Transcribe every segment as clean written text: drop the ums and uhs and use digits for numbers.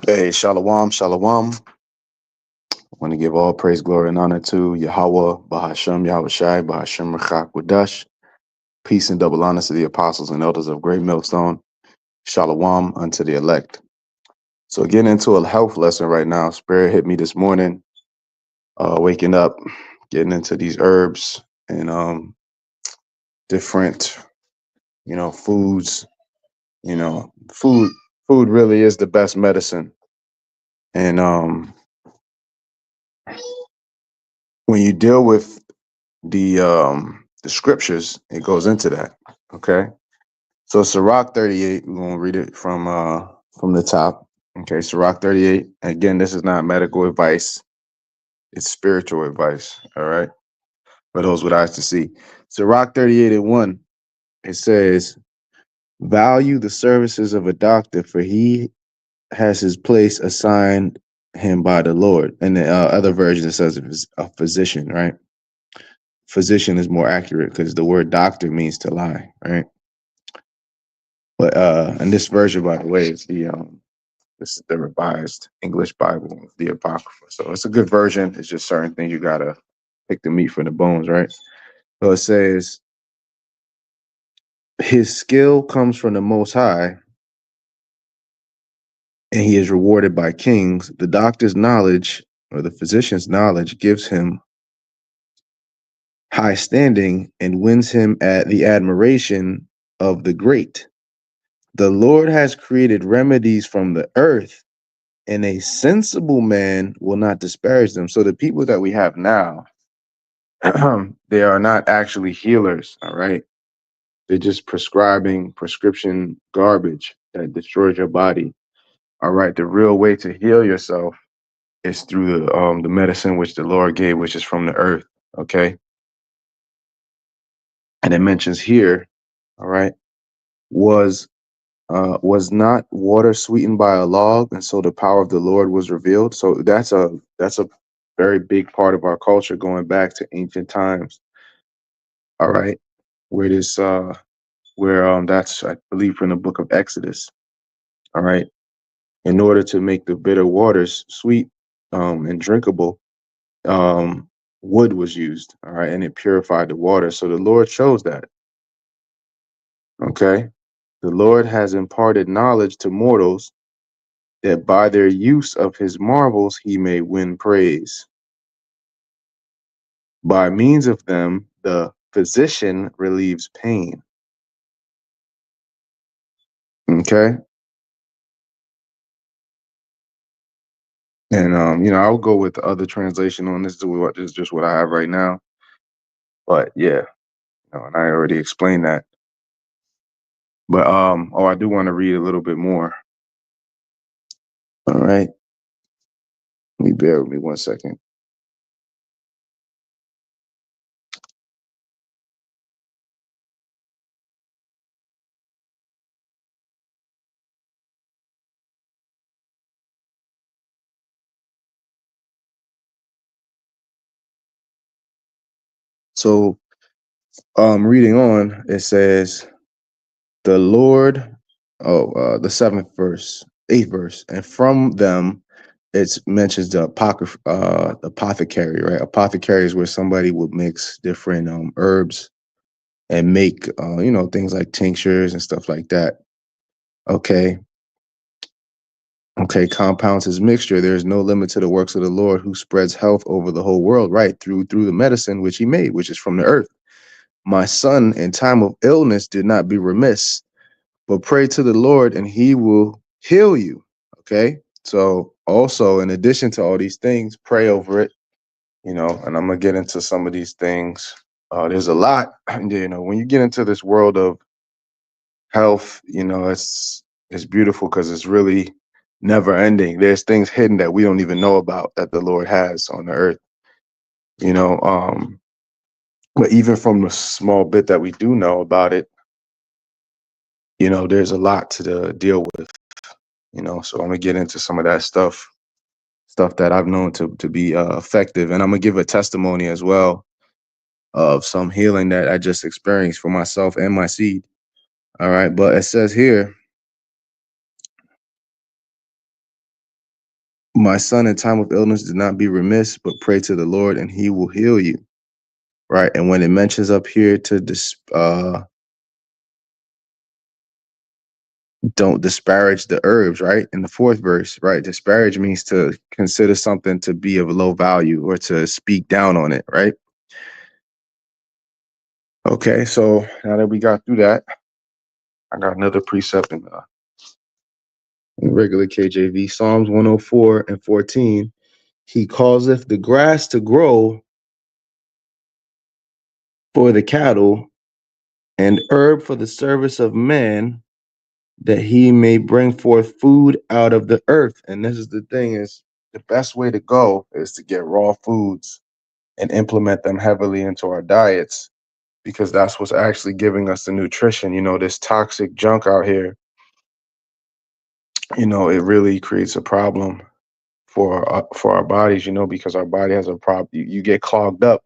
Hey, Shalom, Shalom. I want to give all praise, glory, and honor to Yahweh, Bahashem, Yahweh Shai, Bahashem Rechak Wadash. Peace and double honor to the apostles and elders of Great Millstone. Shalom unto the elect. So getting into a health lesson right now. Spirit hit me this morning, waking up, getting into these herbs and different, foods. Food really is the best medicine. And when you deal with the scriptures, it goes into that. Okay. So Sirach 38, we're gonna read it from the top. Okay, Sirach 38. Again, this is not medical advice, it's spiritual advice. All right. For those with eyes to see. Sirach 38:1, it says, value the services of a doctor, for he has his place assigned him by the Lord. And the other version it says a physician, right? Physician is more accurate because the word doctor means to lie, right? But in this version, by the way, is this is the revised English Bible, the Apocrypha. So it's a good version. It's just certain things you gotta pick the meat from the bones, right? So it says, his skill comes from the Most High, and he is rewarded by kings. The doctor's knowledge, or the physician's knowledge, gives him high standing and wins him at the admiration of the great. The Lord has created remedies from the earth, and a sensible man will not disparage them. So the people that we have now, they are not actually healers, all right? They're just prescribing prescription garbage that destroys your body, all right? The real way to heal yourself is through the medicine which the Lord gave, which is from the earth, okay? And it mentions here, all right, was not water sweetened by a log, and so the power of the Lord was revealed. So that's a very big part of our culture going back to ancient times. All right, where this that's, I believe, from the book of Exodus. All right, in order to make the bitter waters sweet and drinkable, wood was used. All right, and it purified the water. So the Lord chose that. Okay, the Lord has imparted knowledge to mortals, that by their use of his marvels he may win praise. By means of them, the physician relieves pain. Okay. And I'll go with the other translation on this. This is just what I have right now. But yeah, and I already explained that. But I do want to read a little bit more. All right. Let me bear with me 1 second. So reading on, it says, the Lord, the 7th verse, 8th verse, and from them it mentions the apothecary, right? Apothecary is where somebody would mix different herbs and make things like tinctures and stuff like that. Okay. Compounds his mixture. There is no limit to the works of the Lord, who spreads health over the whole world, right? Through the medicine which he made, which is from the earth. My son, in time of illness, did not be remiss, but pray to the Lord and he will heal you. Okay. So also, in addition to all these things, pray over it, and I'm going to get into some of these things. There's a lot, when you get into this world of health, it's beautiful because it's really never ending. There's things hidden that we don't even know about that the Lord has on the earth, but even from the small bit that we do know about it, there's a lot to deal with, so I'm gonna get into some of that stuff that I've known to be effective. And I'm gonna give a testimony as well of some healing that I just experienced for myself and my seed. All right. But it says here, My son, in time of illness, do not be remiss, but pray to the Lord, and He will heal you. Right, and when it mentions up here to don't disparage the herbs, right? In the fourth verse, right? Disparage means to consider something to be of low value or to speak down on it, right? Okay, so now that we got through that, I got another precept in regular KJV, Psalms 104 and 14. He causeth the grass to grow for the cattle and herb for the service of man, that he may bring forth food out of the earth. And this is the thing, is the best way to go is to get raw foods and implement them heavily into our diets, because that's what's actually giving us the nutrition. This toxic junk out here, it really creates a problem for our bodies, because our body has a problem. You get clogged up,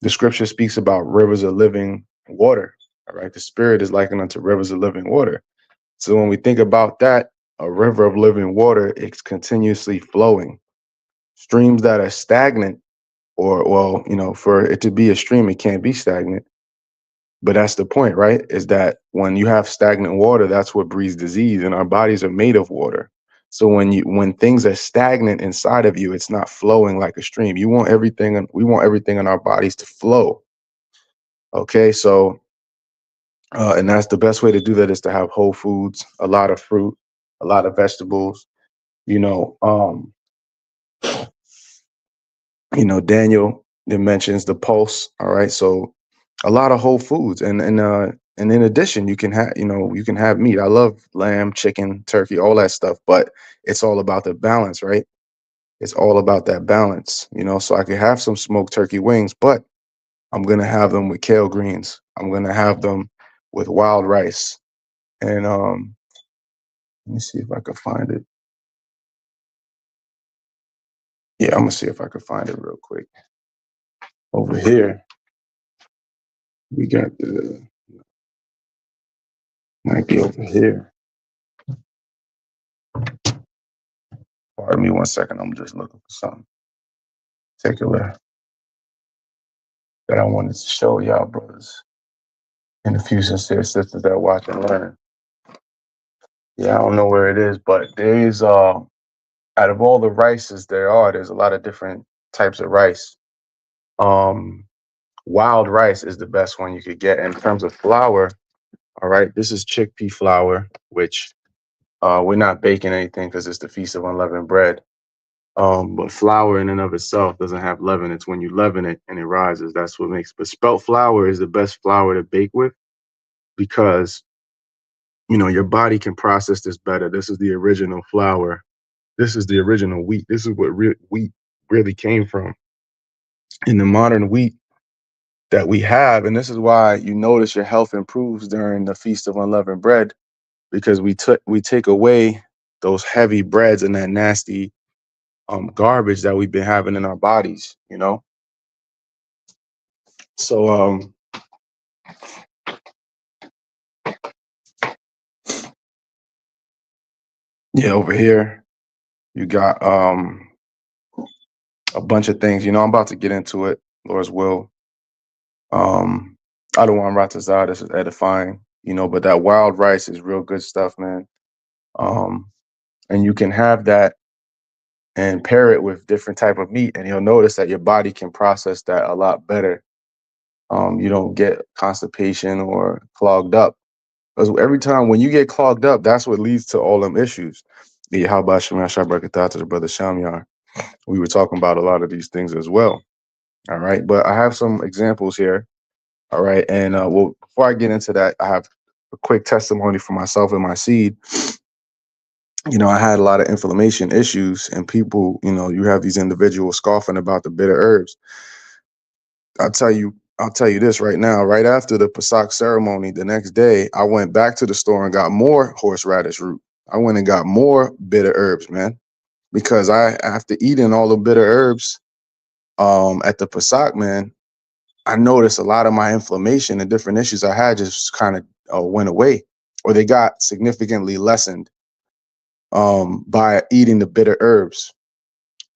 the scripture speaks about rivers of living water. All right. The spirit is likened unto rivers of living water. So when we think about that, a river of living water, it's continuously flowing. Streams that are stagnant, or, well, for it to be a stream, it can't be stagnant. But that's the point, right? Is that when you have stagnant water, that's what breeds disease, and our bodies are made of water. So when things are stagnant inside of you, it's not flowing like a stream. We want everything in our bodies to flow. Okay, so and that's the best way to do that, is to have whole foods, a lot of fruit, a lot of vegetables. Daniel mentions the pulse. All right, so a lot of whole foods, and in addition, you can have meat. I love lamb, chicken, turkey, all that stuff, but it's all about the balance, right? It's all about that balance, so I could have some smoked turkey wings, but I'm gonna have them with kale greens. I'm gonna have them with wild rice, and let me see if I can find it. Yeah, I'm gonna see if I can find it real quick. Over here, we got might be over here. Pardon me 1 second. I'm just looking for something particular that I wanted to show y'all, brothers, and a few sincere sisters that watch and learn. Yeah, I don't know where it is, but there's out of all the rices there's a lot of different types of rice. Wild rice is the best one you could get in terms of flour. All right, this is chickpea flour, which we're not baking anything because it's the Feast of Unleavened Bread. But flour in and of itself doesn't have leaven. It's when you leaven it and it rises. That's what makes. But spelt flour is the best flour to bake with, because your body can process this better. This is the original flour. This is the original wheat. This is what wheat really came from. In the modern wheat that we have, and this is why you notice your health improves during the Feast of Unleavened Bread, because we take away those heavy breads and that nasty garbage that we've been having in our bodies. So yeah, over here you got a bunch of things. I'm about to get into it, Lord's will. I don't want Ratazar, this is edifying, but that wild rice is real good stuff, man. And you can have that and pair it with different type of meat, and you'll notice that your body can process that a lot better. You don't get constipation or clogged up, because every time when you get clogged up, that's what leads to all them issues. Yeah, how about Shemar Shabrakatah to the brother Shamyar? We were talking about a lot of these things as well. All right, but I have some examples here. All right, and well, before I get into that, I have a quick testimony for myself and my seed. I had a lot of inflammation issues, and people, you have these individuals scoffing about the bitter herbs. I'll tell you this right now. Right after the Pesach ceremony, the next day, I went back to the store and got more horseradish root. I went and got more bitter herbs, man, because after eating all the bitter herbs at the Pesach, man, I noticed a lot of my inflammation and different issues I had just kind of went away, or they got significantly lessened. by eating the bitter herbs.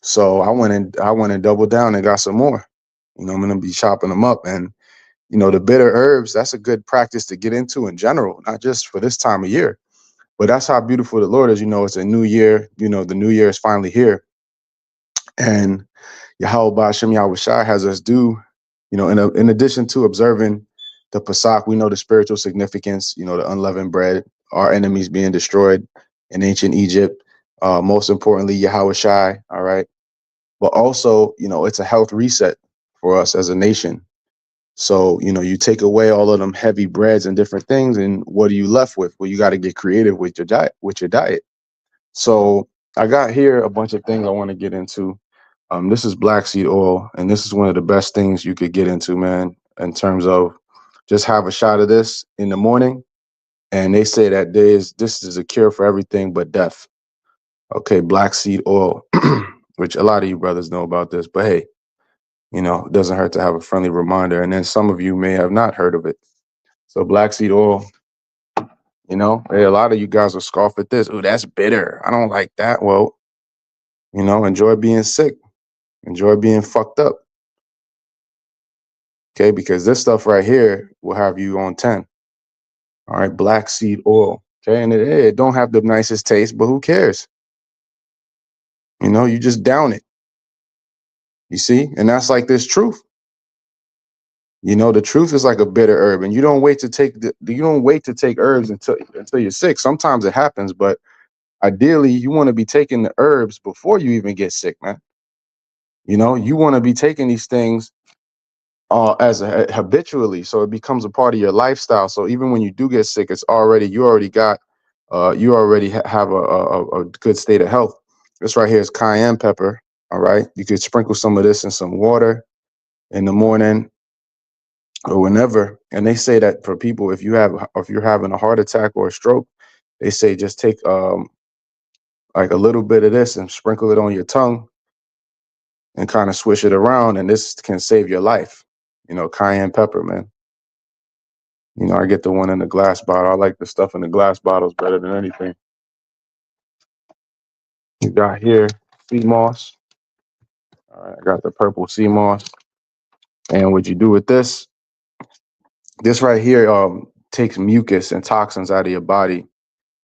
So I went and doubled down and got some more. You know, I'm gonna be chopping them up, and you know, the bitter herbs, that's a good practice to get into in general, not just for this time of year. But that's how beautiful the Lord is. You know, it's a new year. You know, the new year is finally here, and Yahweh Ba'Shem Yahweh Shai has us do, you know, in addition to observing the Pesach, we know the spiritual significance, you know, the unleavened bread, our enemies being destroyed in ancient Egypt. Most importantly, Yahweh Shai, all right. But also, you know, it's a health reset for us as a nation. So, you know, you take away all of them heavy breads and different things, and what are you left with? Well, you got to get creative with your diet. So I got here a bunch of things I want to get into. This is black seed oil, and this is one of the best things you could get into, man, in terms of just have a shot of this in the morning. And they say that this is a cure for everything but death. Okay, black seed oil, which a lot of you brothers know about this, but hey, you know, it doesn't hurt to have a friendly reminder. And then some of you may have not heard of it. So black seed oil, you know, hey, a lot of you guys will scoff at this. Oh, that's bitter. I don't like that. Well, you know, enjoy being sick. Enjoy being fucked up. Okay, because this stuff right here will have you on 10. All right, black seed oil. Okay, and it don't have the nicest taste, but who cares? You know, you just down it. You see? And that's like this truth. You know, the truth is like a bitter herb, and you don't wait to take herbs until you're sick. Sometimes it happens, but ideally you want to be taking the herbs before you even get sick, man. You know, you want to be taking these things habitually, so it becomes a part of your lifestyle. So even when you do get sick, you already have a good state of health. This right here is cayenne pepper. All right, you could sprinkle some of this in some water in the morning or whenever. And they say that for people, if you're having a heart attack or a stroke, they say just take like a little bit of this and sprinkle it on your tongue and kind of swish it around, and this can save your life. You know, cayenne pepper, man. You know, I get the one in the glass bottle. I like the stuff in the glass bottles better than anything. You got here sea moss. All right, I got the purple sea moss. And what you do with this right here takes mucus and toxins out of your body.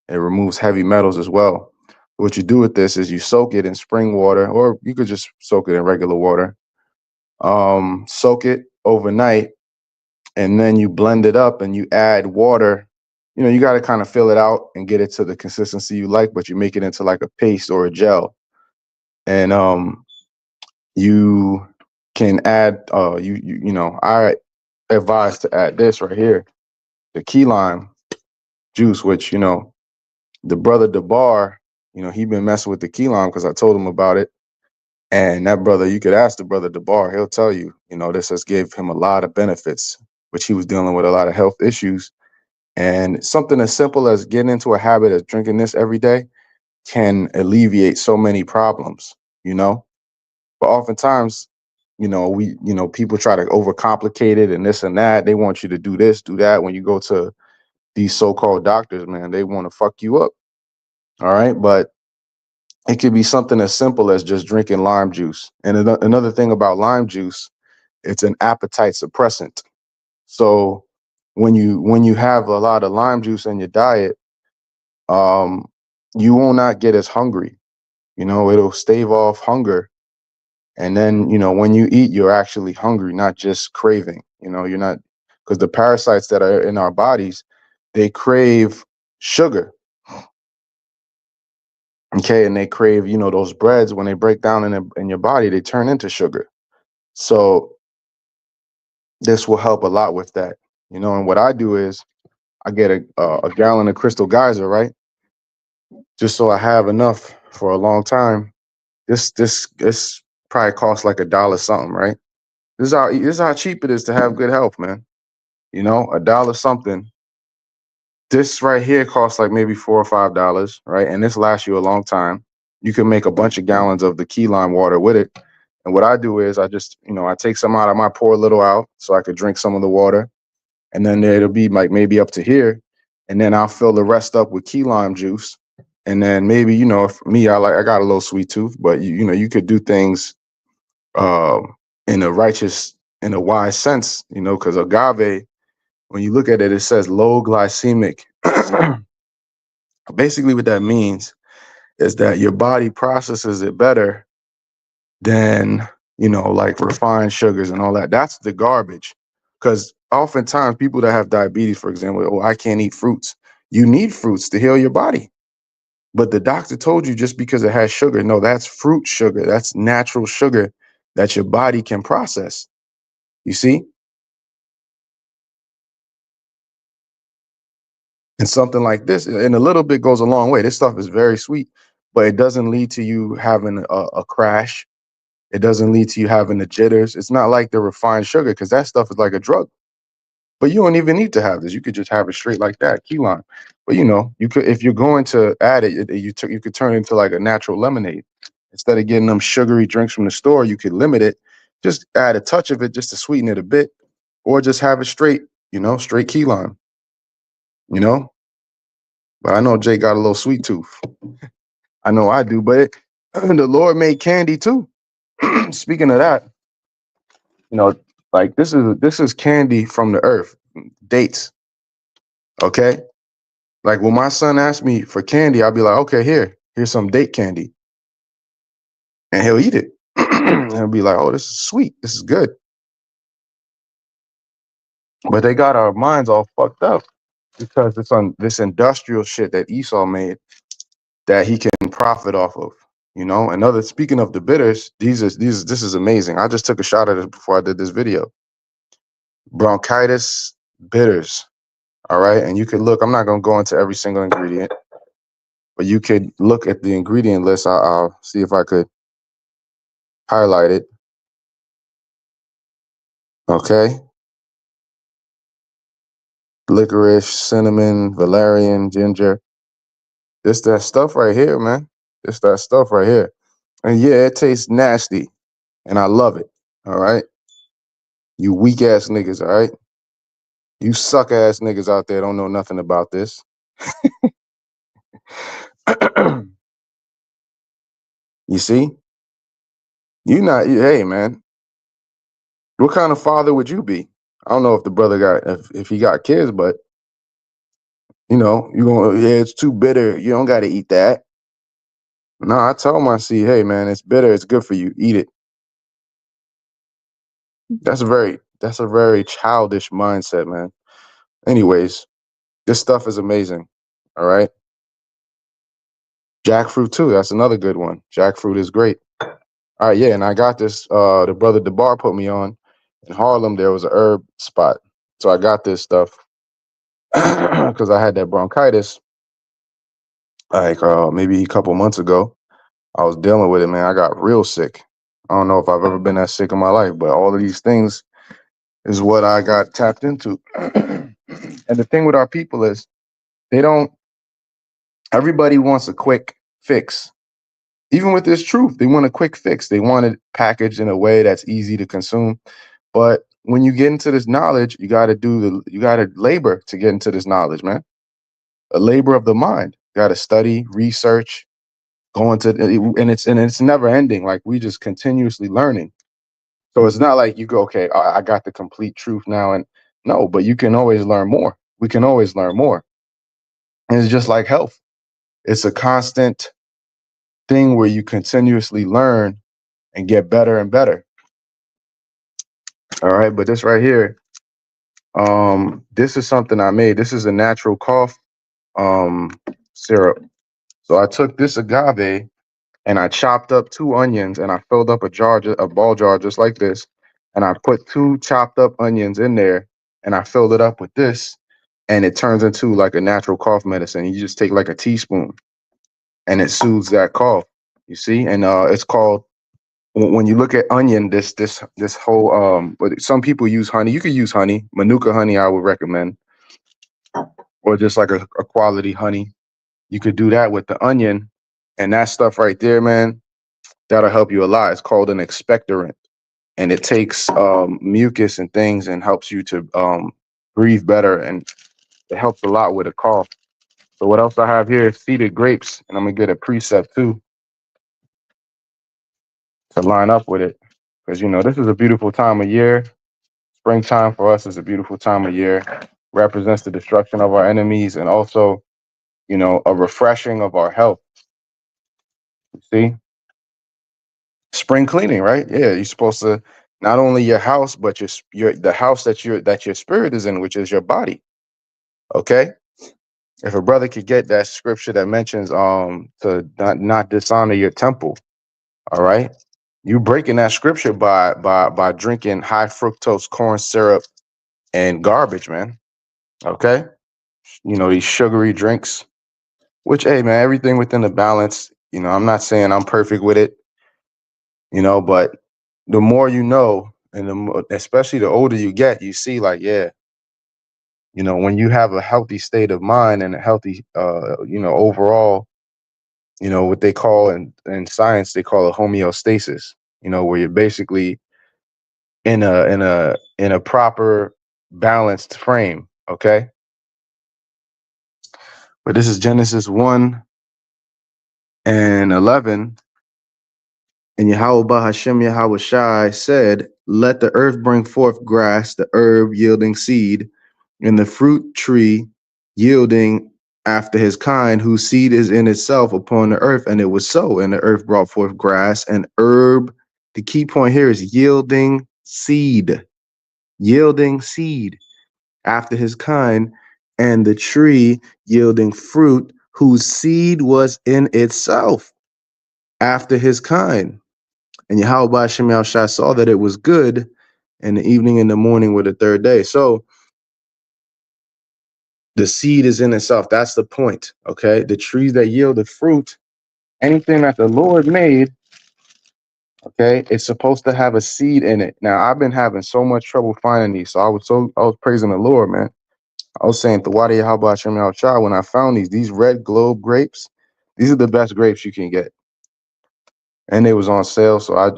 It removes heavy metals as well. What you do with this is you soak it in spring water, or you could just soak it in regular water. Soak it overnight, and then you blend it up and you add water. You know, you got to kind of fill it out and get it to the consistency you like, but you make it into like a paste or a gel. And you can add you know, I advise to add this right here, the key lime juice, which, you know, the brother DeBar, you know, he been messing with the key lime because I told him about it. And that brother, you could ask the brother DeBar, he'll tell you, you know, this has gave him a lot of benefits, which he was dealing with a lot of health issues. And something as simple as getting into a habit of drinking this every day can alleviate so many problems, you know. But oftentimes, you know, people try to overcomplicate it and this and that. They want you to do this, do that. When you go to these so-called doctors, man, they want to fuck you up. All right. But it could be something as simple as just drinking lime juice. And another thing about lime juice, it's an appetite suppressant. So when you have a lot of lime juice in your diet, you will not get as hungry. You know, it'll stave off hunger. And then, you know, when you eat, you're actually hungry, not just craving. You know, you're not, because the parasites that are in our bodies, they crave sugar. Okay, and they crave, you know, those breads when they break down in your body, they turn into sugar. So this will help a lot with that. You know, and what I do is I get a gallon of Crystal Geyser, right? Just so I have enough for a long time. This probably costs like $1 something, right? This is how cheap it is to have good health, man. You know, $1 something. This right here costs like maybe $4 or $5, right? And this lasts you a long time. You can make a bunch of gallons of the key lime water with it. And what I do is I just, you know, I take some out, I might pour a little out so I could drink some of the water. And then it'll be like maybe up to here. And then I'll fill the rest up with key lime juice. And then maybe, you know, for me, I got a little sweet tooth, but you know, you could do things uh, in a righteous, in a wise sense, you know, because agave, when you look at it, it says low glycemic. Basically, what that means is that your body processes it better than, you know, like refined sugars and all that. That's the garbage. Because oftentimes people that have diabetes, for example, oh, I can't eat fruits. You need fruits to heal your body. But the doctor told you just because it has sugar, no, that's fruit sugar. That's natural sugar that your body can process. You see? And something like this, and a little bit goes a long way. This stuff is very sweet, but it doesn't lead to you having a crash. It doesn't lead to you having the jitters. It's not like the refined sugar, because that stuff is like a drug. But you don't even need to have this. You could just have it straight like that, key lime. But you know, you could, if you're going to add it, you could turn it into like a natural lemonade. Instead of getting them sugary drinks from the store, you could limit it. Just add a touch of it just to sweeten it a bit, or just have it straight, you know, straight key lime, you know. But I know Jay got a little sweet tooth. I know I do, but the Lord made candy too. Speaking of that, you know, like this is candy from the earth, dates. Okay. Like when my son asks me for candy, I'll be like, okay, here's some date candy. And he'll eat it. And he'll be like, oh, this is sweet. This is good. But they got our minds all fucked up because it's on this industrial shit that Esau made that he can profit off of. You know, another, speaking of the bitters, this is amazing. I just took a shot at it before I did this video. Bronchitis bitters. All right. And you could look, I'm not going to go into every single ingredient, but you could look at the ingredient list. I'll see if I could highlight it. Okay. Licorice, cinnamon, valerian, ginger. This that stuff right here, man. This that stuff right here. And yeah, it tastes nasty. And I love it. All right. You weak ass niggas, all right? You suck ass niggas out there don't know nothing about this. You see? Hey man, what kind of father would you be? I don't know if the brother got if he got kids, but you know, you gonna, yeah, it's too bitter. You don't gotta eat that. No, I tell my seed, hey man, it's bitter, it's good for you. Eat it. That's a very childish mindset, man. Anyways, this stuff is amazing. All right. Jackfruit too. That's another good one. Jackfruit is great. All right, yeah, and I got this. The brother DeBar put me on in Harlem. There was a herb spot, so I got this stuff because I had that bronchitis like maybe a couple months ago. I was dealing with it, man. I got real sick. I don't know if I've ever been that sick in my life, but all of these things is what I got tapped into. And the thing with our people is they don't. Everybody wants a quick fix. Even with this truth, they want a quick fix. They want it packaged in a way that's easy to consume. But when you get into this knowledge, you got to labor to get into this knowledge, man. A labor of the mind. You got to study, research, go into, and it's never ending. Like we just continuously learning. So it's not like you go, okay, I got the complete truth now, and no, but you can always learn more. We can always learn more. And it's just like health. It's a constant thing where you continuously learn and get better and better. All right, but this right here, this is something I made. This is a natural cough syrup. So I took this agave and I chopped up 2 onions and I filled up a ball jar just like this, and I put 2 chopped up onions in there and I filled it up with this, and it turns into like a natural cough medicine. You just take like a teaspoon and it soothes that cough. You see, and it's called, when you look at onion, this whole but some people use honey. You could use honey, Manuka honey, I would recommend, or just like a quality honey. You could do that with the onion, and that stuff right there, man, that'll help you a lot. It's called an expectorant, and it takes mucus and things and helps you to breathe better, and it helps a lot with a cough. So what else I have here is seeded grapes, and I'm gonna get a precept too to line up with it, because this is a beautiful time of year. Springtime for us is a beautiful time of year. Represents the destruction of our enemies and also, a refreshing of our health. You see, spring cleaning, right? Yeah, you're supposed to not only your house, but your the house that your spirit is in, which is your body. Okay. If a brother could get that scripture that mentions to not dishonor your temple, all right, you breaking that scripture by drinking high fructose corn syrup and garbage, man. Okay, these sugary drinks, which, hey man, everything within the balance. I'm not saying I'm perfect with it, but the more you know, and especially the older you get, you see, like, yeah, when you have a healthy state of mind and a healthy, overall, what they call in science, they call it homeostasis, where you're basically in a proper balanced frame. Okay. But this is Genesis 1:11. And Yahweh Hashem Yahweh Shai said, "Let the earth bring forth grass, the herb yielding seed, and the fruit tree yielding after his kind, whose seed is in itself upon the earth." And it was so. And the earth brought forth grass and herb. The key point here is yielding seed after his kind, and the tree yielding fruit, whose seed was in itself after his kind. And Yahweh Shem Shai saw that it was good, and the evening and the morning were the third day. So the seed is in itself. That's the point. Okay. The trees that yield the fruit, anything that the Lord made, okay, it's supposed to have a seed in it. Now, I've been having so much trouble finding these. So I was praising the Lord, man. I was saying Thawadi Yahweh Shem Shai, when I found these red globe grapes, these are the best grapes you can get. And they was on sale, so I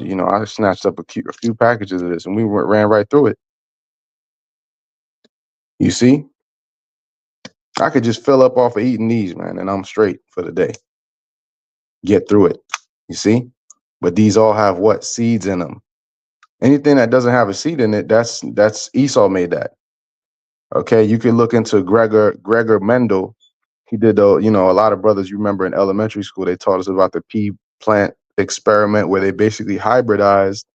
snatched up a few packages of this, and we ran right through it. You see, I could just fill up off of eating these, man, and I'm straight for the day. Get through it. You see, but these all have what? Seeds in them. Anything that doesn't have a seed in it, that's Esau made that. Okay, you can look into Gregor Mendel. He did a lot of brothers. You remember in elementary school, they taught us about the pea plant experiment, where they basically hybridized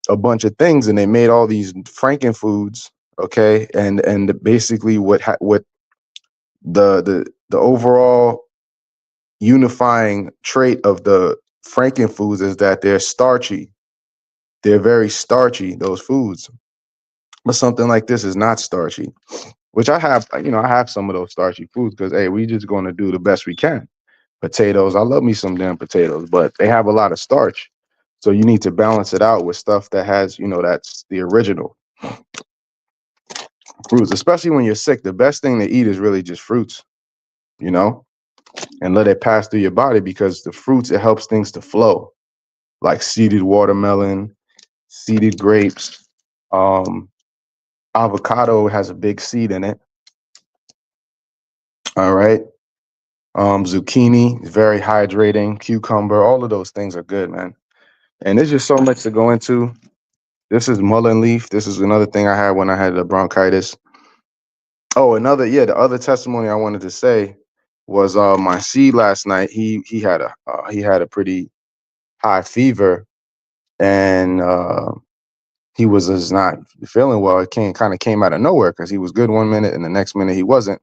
a bunch of things and they made all these frankenfoods. Okay, and basically what the overall unifying trait of the frankenfoods is that they're starchy. They're very starchy, those foods. But something like this is not starchy, which I have some of those starchy foods because, hey, we just going to do the best we can. Potatoes, I love me some damn potatoes, but they have a lot of starch. So you need to balance it out with stuff that has, that's the original fruits, especially when you're sick. The best thing to eat is really just fruits, and let it pass through your body, because the fruits, it helps things to flow, like seeded watermelon, seeded grapes. Avocado has a big seed in it. All right. Zucchini is very hydrating. Cucumber, all of those things are good, man. And there's just so much to go into. This is mullein leaf. This is another thing I had when I had the bronchitis. Oh, the other testimony I wanted to say was my seed last night. He had a pretty high fever, and he was just not feeling well. It kind of came out of nowhere, because he was good one minute and the next minute he wasn't.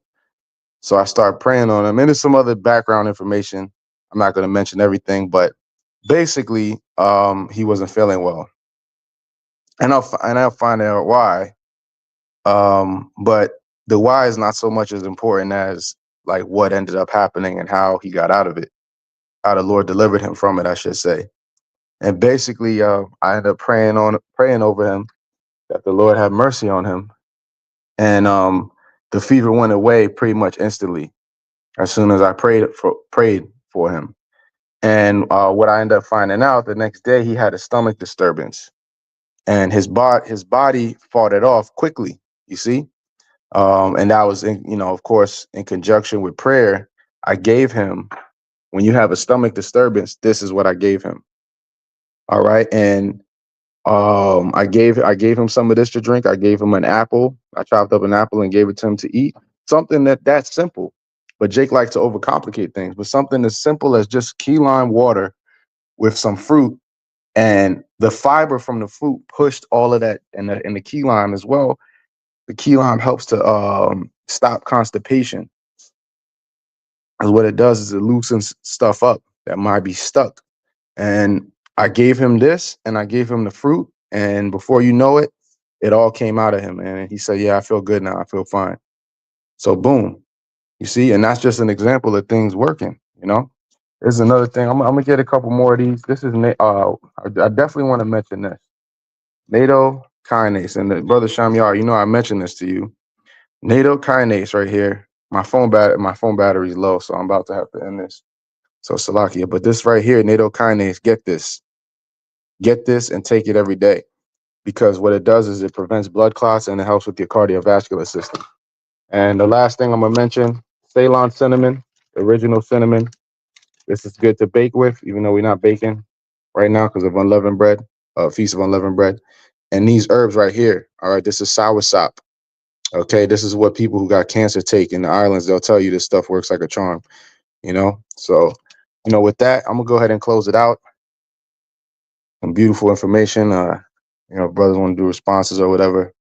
So I started praying on him, and there's some other background information. I'm not going to mention everything, but basically, he wasn't feeling well, and I'll find out why. But the why is not so much as important as like what ended up happening and how he got out of it, how the Lord delivered him from it, I should say. And basically, I ended up praying over him that the Lord have mercy on him, and the fever went away pretty much instantly as soon as I prayed for him. And what I ended up finding out, the next day, he had a stomach disturbance, and his body fought it off quickly. You see, And that was in, of course, in conjunction with prayer. I gave him, when you have a stomach disturbance, this is what I gave him. All right. And I gave him some of this to drink. I gave him an apple. I chopped up an apple and gave it to him to eat. Something that's simple. But Jake likes to overcomplicate things. But something as simple as just key lime water with some fruit, and the fiber from the fruit pushed all of that in the key lime as well. The key lime helps to stop constipation. Because what it does is it loosens stuff up that might be stuck. And I gave him this, and I gave him the fruit, and before you know it, it all came out of him. And he said, "Yeah, I feel good now. I feel fine." So boom, you see, and that's just an example of things working. There's another thing. I'm gonna get a couple more of these. This is I definitely want to mention this NATO kinase, and the brother Shamyar. I mentioned this to you. NATO kinase right here. My phone battery is low, so I'm about to have to end this. So Salakia, but this right here, NATO kinase, get this and take it every day, because what it does is it prevents blood clots and it helps with your cardiovascular system. And the last thing I'm gonna mention, Ceylon cinnamon, original cinnamon. This is good to bake with, even though we're not baking right now because of unleavened bread, feast of unleavened bread. And these herbs right here, all right, this is soursop. Okay, this is what people who got cancer take in the islands. They'll tell you this stuff works like a charm. So with that, I'm gonna go ahead and close it out. Some beautiful information. Brothers want to do responses or whatever.